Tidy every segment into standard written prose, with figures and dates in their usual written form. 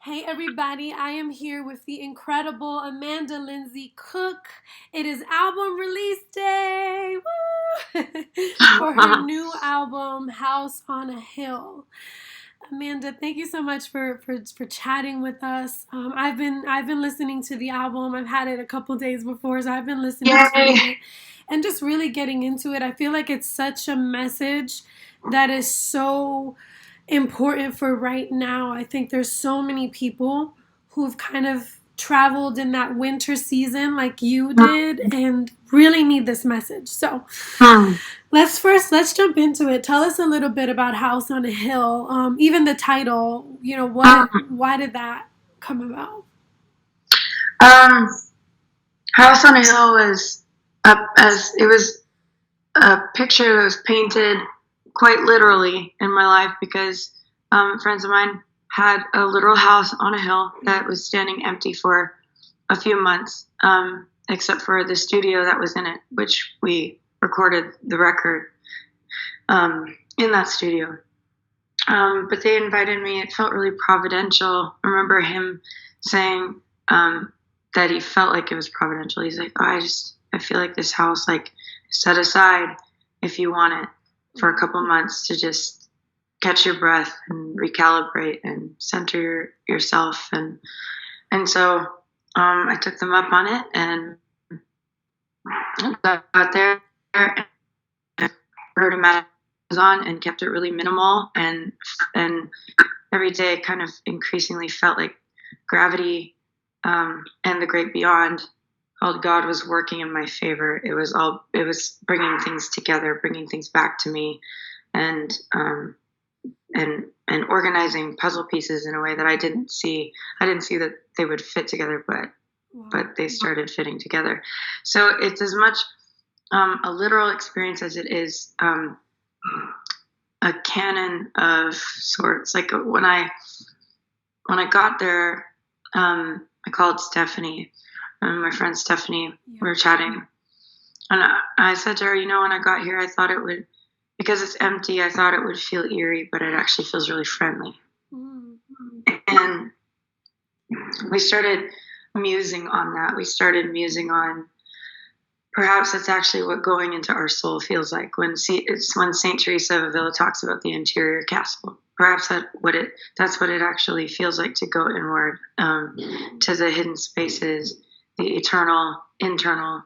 Hey everybody, I am here with the incredible Amanda Lindsey Cook. It is album release day, woo! For her new album, House on a Hill. Amanda, thank you so much for chatting with us. I've been listening to the album. I've had it a couple days before, so I've been listening to Yay! it and just really getting into it. I feel like it's such a message that is so important for right now. I think there's so many people who've kind of traveled in that winter season like you did and really need this message. So Hmm. let's jump into it. Tell us a little bit about House on a Hill. Even the title, Hmm. why did that come about? Um, House on a Hill was up as it was a picture that was painted quite literally in my life because friends of mine had a literal house on a hill that was standing empty for a few months, except for the studio that was in it, which we recorded the record in that studio. But they invited me. It felt really providential. I remember him saying that he felt like it was providential. He's like, "Oh, I feel like this house like set aside if you want it for a couple months to just catch your breath and recalibrate and center yourself." And so I took them up on it and got there and heard him at Amazon and kept it really minimal and every day kind of increasingly felt like gravity and the great beyond called God was working in my favor. It was bringing things together, bringing things back to me, and and organizing puzzle pieces in a way that I didn't see that they would fit together, but they started fitting together. So it's as much a literal experience as it is a canon of sorts. Like when I got there, I called Stephanie, my friend Stephanie. Yeah. We were chatting, and I said to her, when I got here, I thought it would, because it's empty, I thought it would feel eerie, but it actually feels really friendly. Mm-hmm. And we started musing on that. We started musing on perhaps that's actually what going into our soul feels like when Saint Teresa of Avila talks about the interior castle. Perhaps that's what it actually feels like to go inward, to the hidden spaces, the eternal, internal,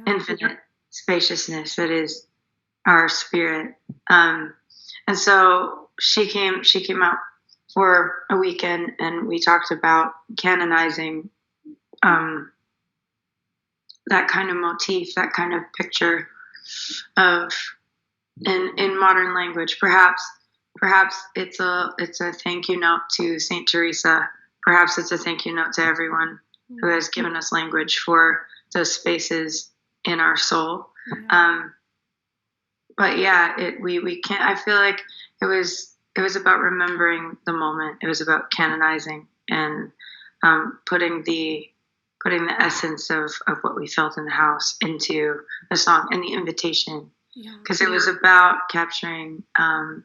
infinite spaciousness that is our spirit. And so she came out for a weekend, and we talked about canonizing that kind of motif, that kind of picture of in modern language. Perhaps it's a thank you note to Saint Teresa. Perhaps it's a thank you note to everyone who has given us language for those spaces in our soul. Yeah. But yeah, we can't. I feel like it was about remembering the moment. It was about canonizing and putting the essence of what we felt in the house into the song and the invitation, because it was about capturing the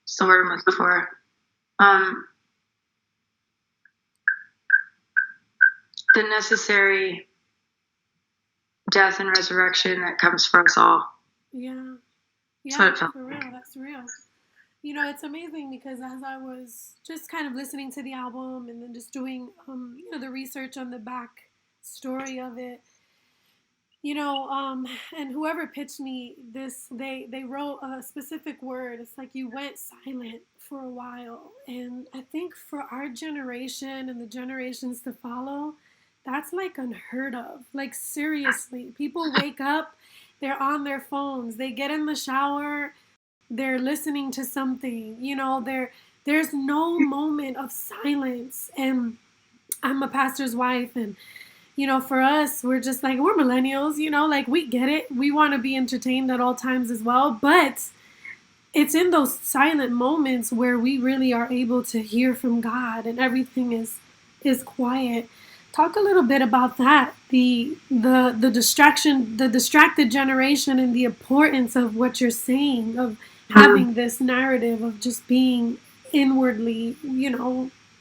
what's the word I'm looking for, the necessary death and resurrection that comes for us all. Yeah, That's for real. That's real. It's amazing because as I was just kind of listening to the album and then just doing, the research on the back story of it, and whoever pitched me this, they wrote a specific word. It's like you went silent for a while. And I think for our generation and the generations to follow, that's like unheard of. Like seriously, people wake up, they're on their phones, they get in the shower, they're listening to something, there's no moment of silence. And I'm a pastor's wife, and for us, we're just like, we're millennials, like we get it. We want to be entertained at all times as well, but it's in those silent moments where we really are able to hear from God and everything is quiet. Talk a little bit about that, the distraction, the distracted generation, and the importance of what you're saying, of Mm. having this narrative of just being inwardly,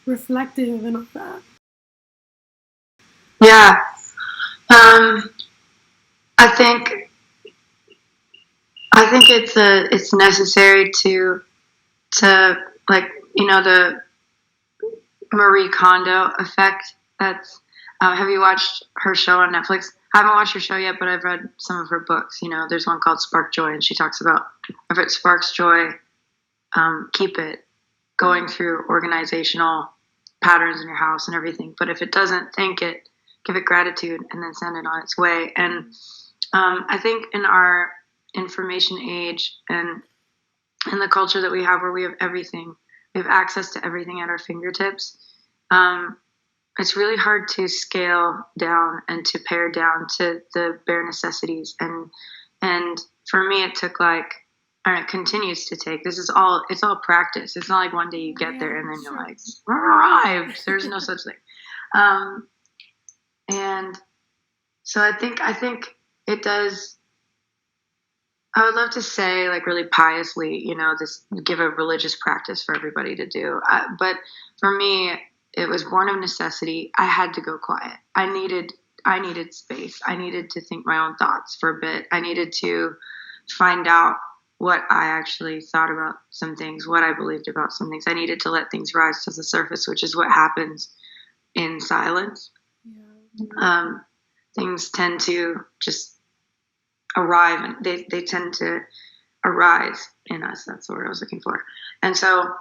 reflective and all that. Yeah. Um, I think it's necessary to like the Marie Kondo effect. That's have you watched her show on Netflix? I haven't watched her show yet, but I've read some of her books. There's one called Spark Joy, and she talks about if it sparks joy, keep it going through organizational patterns in your house and everything. But if it doesn't, thank it, give it gratitude, and then send it on its way. And I think in our information age and in the culture that we have, where we have everything, we have access to everything at our fingertips. It's really hard to scale down and to pare down to the bare necessities. And for me, it took and it continues to take. It's all practice. It's not like one day you get there and then you're like, arrived. There's no such thing. And so I think it does. I would love to say, like, really piously, this give a religious practice for everybody to do. But for me, it was born of necessity. I had to go quiet. I needed space. I needed to think my own thoughts for a bit. I needed to find out what I actually thought about some things, what I believed about some things. I needed to let things rise to the surface, which is what happens in silence. Yeah. Things tend to just arrive, and they tend to arise in us. That's the word I was looking for. And so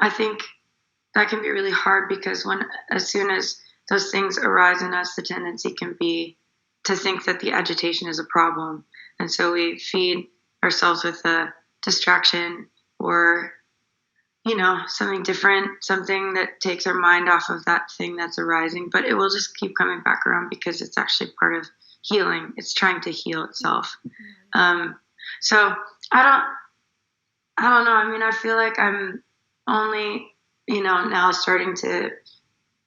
I think that can be really hard, because as soon as those things arise in us, the tendency can be to think that the agitation is a problem. And so we feed ourselves with a distraction or, something different, something that takes our mind off of that thing that's arising. But it will just keep coming back around, because it's actually part of healing. It's trying to heal itself. So I don't know. I mean, I feel like I'm only, now starting to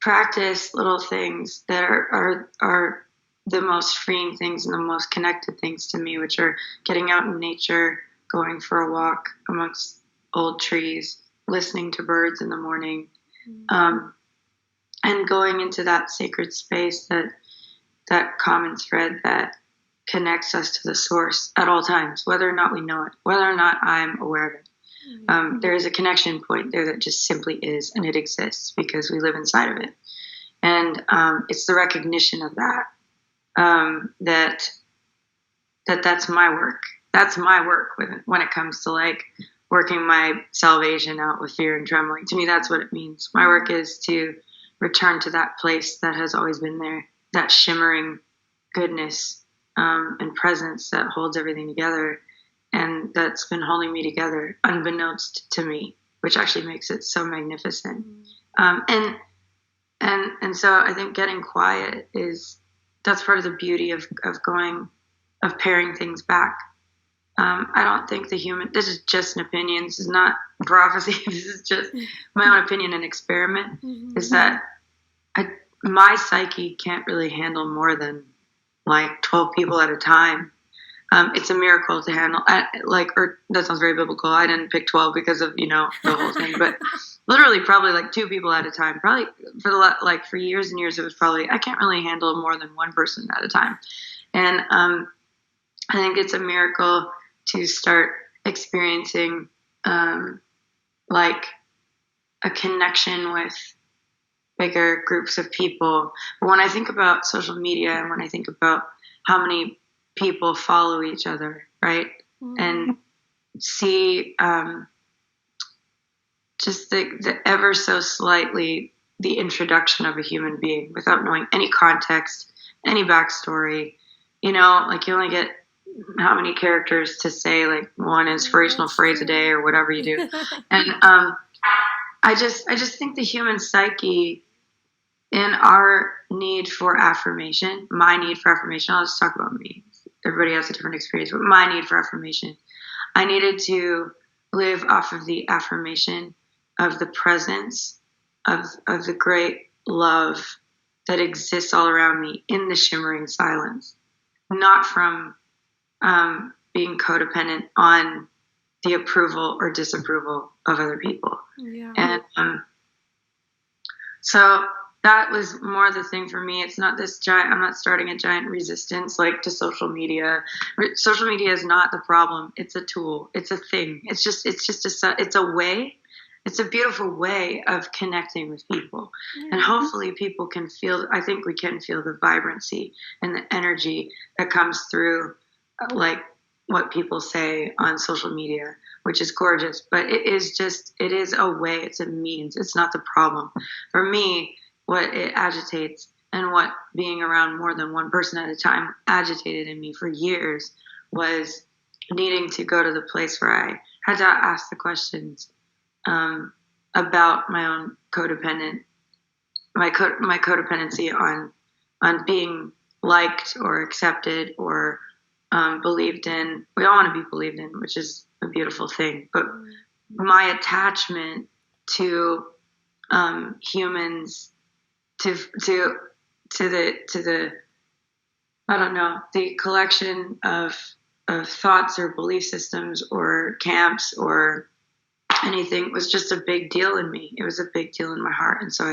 practice little things that are the most freeing things and the most connected things to me, which are getting out in nature, going for a walk amongst old trees, listening to birds in the morning, and going into that sacred space, that common thread that connects us to the source at all times, whether or not we know it, whether or not I'm aware of it. There is a connection point there that just simply is, and it exists because we live inside of it. And it's the recognition of that, that's my work. That's my work when it comes to working my salvation out with fear and trembling. To me, that's what it means. My work is to return to that place that has always been there, that shimmering goodness and presence that holds everything together, and that's been holding me together unbeknownst to me, which actually makes it so magnificent. And so I think getting quiet that's part of the beauty of paring things back. I don't think this is just an opinion. This is not prophecy. This is just my own opinion and experiment, is that my psyche can't really handle more than 12 people at a time. It's a miracle to handle, or that sounds very biblical. I didn't pick 12 because of, the whole thing, but literally probably 2 people at a time. Probably for years and years, it was probably, I can't really handle more than one person at a time. And I think it's a miracle to start experiencing a connection with bigger groups of people. But when I think about social media, and when I think about how many people follow each other, right? And see just the ever so slightly the introduction of a human being without knowing any context, any backstory. You only get how many characters to say one inspirational phrase a day or whatever you do. And I just think the human psyche, in our need for affirmation, my need for affirmation, I'll just talk about me. Everybody has a different experience, but my need for affirmation, I needed to live off of the affirmation of the presence of the great love that exists all around me in the shimmering silence, not from being codependent on the approval or disapproval of other people. Yeah. And so that was more the thing for me. It's not this giant, I'm not starting a giant resistance like to social media. Social media is not the problem. It's a tool. It's a thing. It's a way. It's a beautiful way of connecting with people. And hopefully people can feel, I think we can feel the vibrancy and the energy that comes through, like what people say on social media, which is gorgeous. But it is a way, it's a means. It's not the problem. For me, what it agitates and what being around more than one person at a time agitated in me for years was needing to go to the place where I had to ask the questions about my own my codependency on being liked or accepted or believed in. We all want to be believed in, which is a beautiful thing. But my attachment to humans, to the I don't know, the collection of thoughts or belief systems or camps or anything was just a big deal in me. It was a big deal in my heart. And so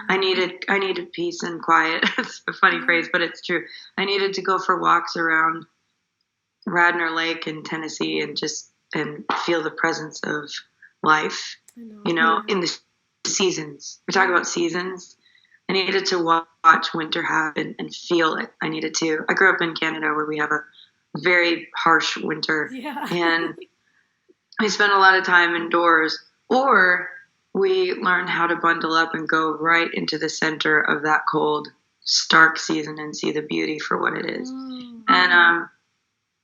I needed peace and quiet. It's a funny phrase, but it's true. I needed to go for walks around Radnor Lake in Tennessee and feel the presence of life, in the seasons. We talk about seasons. I needed to watch winter happen and feel it. I grew up in Canada where we have a very harsh winter. Yeah. And we spend a lot of time indoors, or we learn how to bundle up and go right into the center of that cold, stark season and see the beauty for what it is.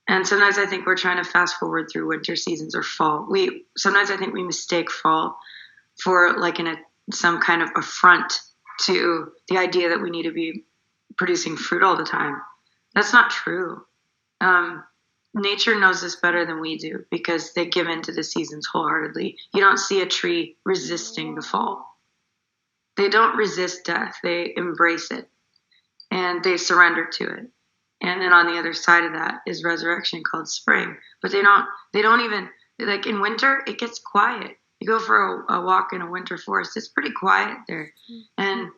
And sometimes I think we're trying to fast forward through winter seasons or fall. Sometimes I think we mistake fall for like some kind of affront to the idea that we need to be producing fruit all the time. That's not true. Nature knows this better than we do because they give in to the seasons wholeheartedly. You don't see a tree resisting the fall. They don't resist death. They embrace it and they surrender to it. And then on the other side of that is resurrection called spring. But they don't even, like in winter, it gets quiet. You go for a walk in a winter forest, it's pretty quiet there. And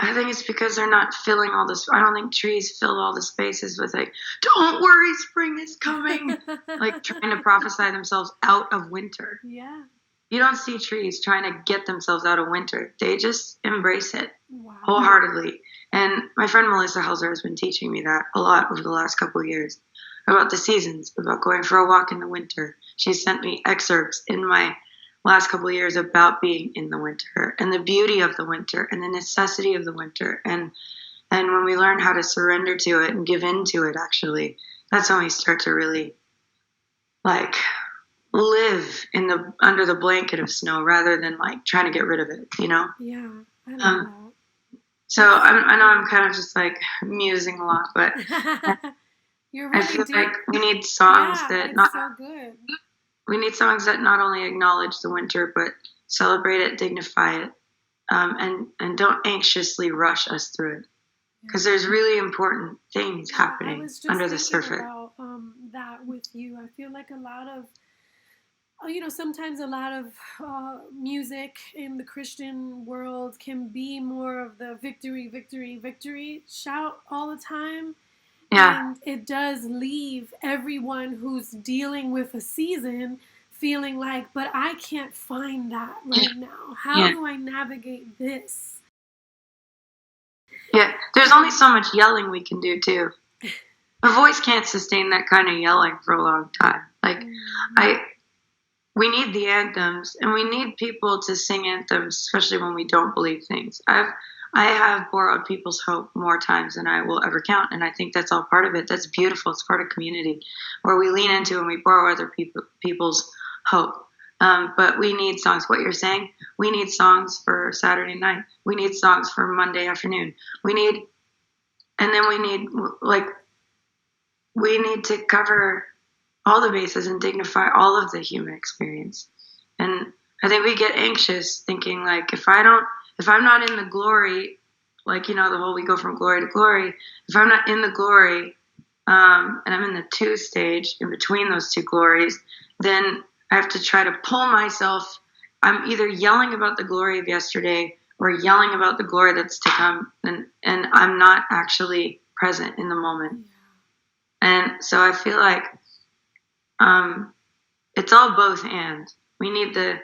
I think it's because they're not filling all this. I don't think trees fill all the spaces with like, don't worry, spring is coming. Like trying to prophesy themselves out of winter. Yeah. You don't see trees trying to get themselves out of winter. They just embrace it wholeheartedly. And my friend Melissa Helzer has been teaching me that a lot over the last couple of years about the seasons, about going for a walk in the winter. She sent me excerpts in my last couple of years about being in the winter and the beauty of the winter and the necessity of the winter. And when we learn how to surrender to it and give in to it, actually, that's when we start to really like live under the blanket of snow rather than like trying to get rid of it, Yeah, I love that. So I know I'm kind of just like musing a lot, but You're really I feel deep. like we need songs so good. We need songs that not only acknowledge the winter, but celebrate it, dignify it, and don't anxiously rush us through it. Because there's really important things happening under the surface. About that with you. I feel like a lot of, sometimes a lot of music in the Christian world can be more of the victory, victory, victory shout all the time. Yeah. And it does leave everyone who's dealing with a season feeling like, but I can't find that right now. How do I navigate this? Yeah, there's only so much yelling we can do, too. A voice can't sustain that kind of yelling for a long time. Like, we need the anthems, and we need people to sing anthems, especially when we don't believe things. I have borrowed people's hope more times than I will ever count, and I think that's all part of it. That's beautiful. It's part of community, where we lean into and we borrow other people's hope. But we need songs. What you're saying, we need songs for Saturday night. We need songs for Monday afternoon. We need to cover all the bases and dignify all of the human experience. And I think we get anxious thinking like, if I'm not in the glory, like, the whole, we go from glory to glory. If I'm not in the glory, and I'm in the 2 stage in between those 2 glories, then I have to try to pull myself. I'm either yelling about the glory of yesterday or yelling about the glory that's to come, and I'm not actually present in the moment. And so I feel like it's all both and. We need the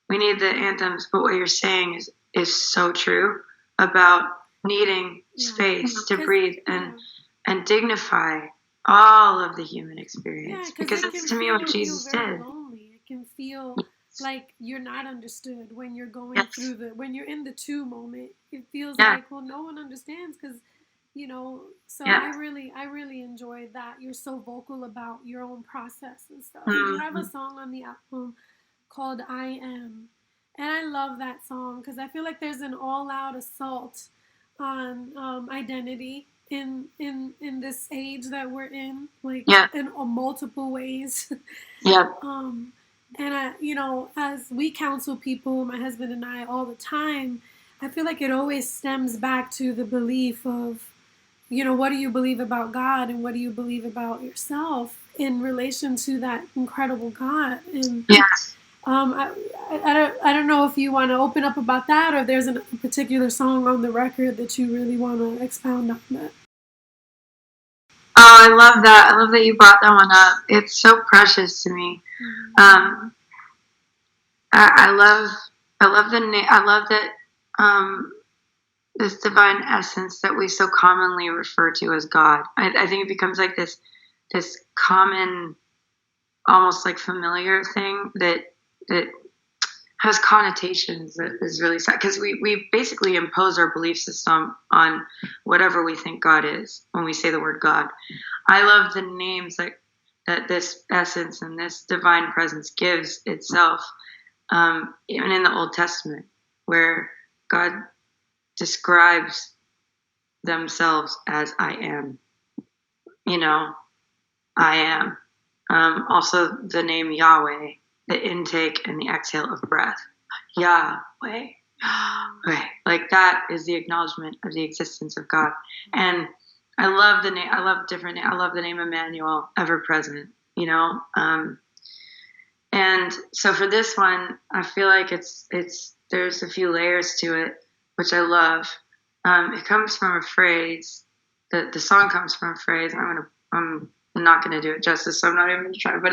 anthems, but what you're saying is so true about needing space to breathe and dignify all of the human experience, because that's to me what Jesus did. Lonely. It can feel like you're not understood when you're going through when you're in the 2 moment. It feels like, well, no one understands, because so I really enjoyed that you're so vocal about your own process and stuff. You have a song on the album called I Am, and I love that song because I feel like there's an all-out assault on identity in this age that we're in, like in multiple ways. And as we counsel people, my husband and I, all the time, I feel like it always stems back to the belief of, what do you believe about God and what do you believe about yourself in relation to that incredible God? And I don't know if you want to open up about that, or if there's a particular song on the record that you really want to expound on that. Oh, I love that. I love that you brought that one up. It's so precious to me. I love the name. I love that this divine essence that we so commonly refer to as God. I think it becomes like this common, almost like familiar thing that has connotations that is really sad, because we basically impose our belief system on whatever we think God is when we say the word God. I love the names that this essence and this divine presence gives itself, even in the Old Testament, where God describes themselves as I am. I am. Also the name Yahweh, the intake and the exhale of breath. Yahweh. Like that is the acknowledgement of the existence of God. And I love the name. I love the name Emmanuel, ever present, and so for this one, I feel like there's a few layers to it, which I love. It comes from a phrase. The song comes from a phrase. I'm not going to do it justice, so I'm not even going to try. But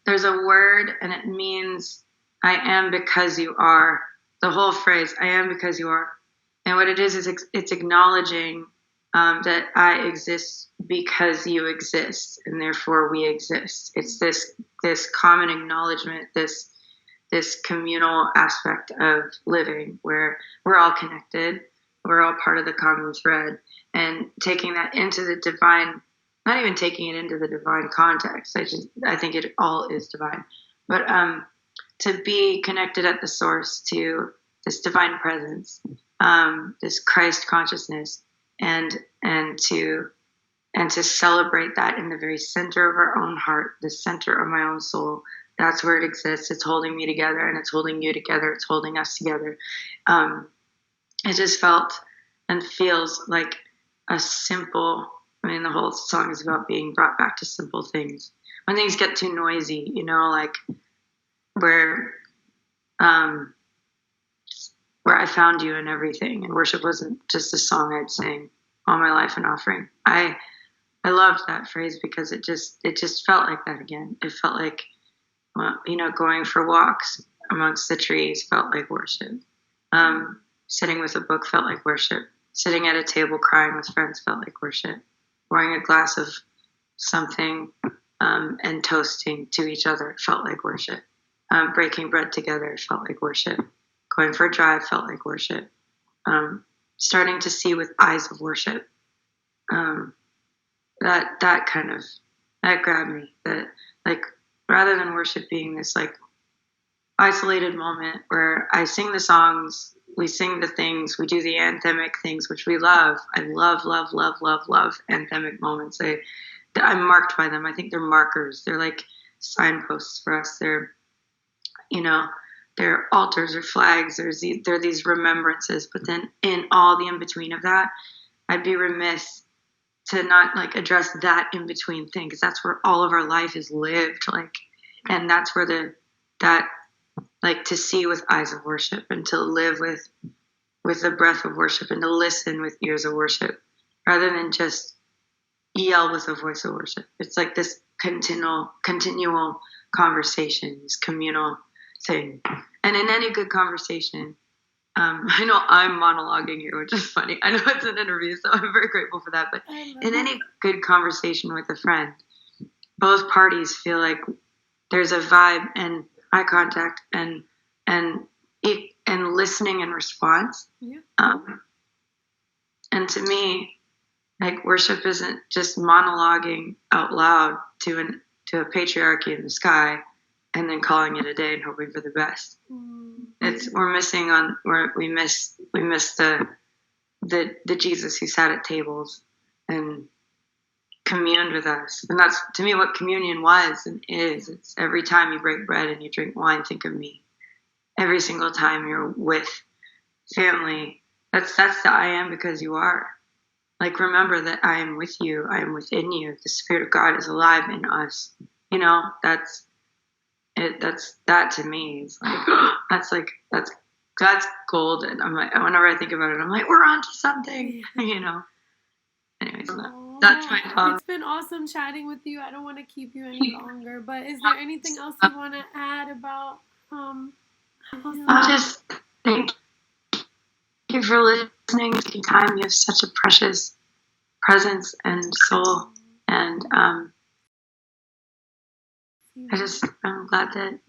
there's a word, and it means I am because you are. The whole phrase, I am because you are. And what it is it's acknowledging that I exist because you exist, and therefore we exist. It's this common acknowledgement, this communal aspect of living where we're all connected, we're all part of the common thread, and taking that into the divine, not even taking it into the divine context. I think it all is divine, but to be connected at the source to this divine presence, this Christ consciousness, and to celebrate that in the very center of our own heart, the center of my own soul. That's where it exists. It's holding me together, and it's holding you together. It's holding us together. It just felt and feels like a simple. The whole song is about being brought back to simple things. When things get too noisy, like where I found you in everything, and worship wasn't just a song I'd sing all my life in offering. I loved that phrase because it just felt like that again. It felt like, going for walks amongst the trees felt like worship. Sitting with a book felt like worship. Sitting at a table crying with friends felt like worship. Pouring a glass of something and toasting to each other felt like worship. Breaking bread together felt like worship. Going for a drive felt like worship. Starting to see with eyes of worship. That grabbed me. That, like, rather than worship being this like isolated moment where I sing the songs, we sing the things, we do the anthemic things, which we love. I love anthemic moments. I'm marked by them. I think they're markers. They're like signposts for us. They're, you know, they're altars or flags. There are these remembrances. But then in all the in between of that, I'd be remiss to not like address that in between thing, because that's where all of our life is lived. Like, and that's where that like to see with eyes of worship, and to live with the breath of worship, and to listen with ears of worship, rather than just yell with a voice of worship. It's like this continual conversation, this communal thing. And in any good conversation, I know I'm monologuing here, which is funny. I know it's an interview, so I'm very grateful for that. But in any good conversation with a friend, both parties feel like there's a vibe and eye contact and listening and response. Yeah. And to me, like, worship isn't just monologuing out loud to a patriarchy in the sky and then calling it a day and hoping for the best. We miss the Jesus who sat at tables and communed with us. And that's, to me, what communion was and is. It's every time you break bread and you drink wine, think of me. Every single time you're with family, that's the I am because you are. Like, remember that I am with you. I am within you. The Spirit of God is alive in us. You know, that's it. That to me is like, that's golden. I'm like, whenever I think about it, I'm like, we're onto something, you know. Anyways, that's my thought. It's been awesome chatting with you. I don't want to keep you any longer, but is there anything else you want to add about I'll just thank you for listening, taking time. You have such a precious presence and soul, and I'm glad that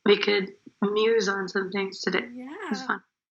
we could muse on some things today. Yeah. It was fun.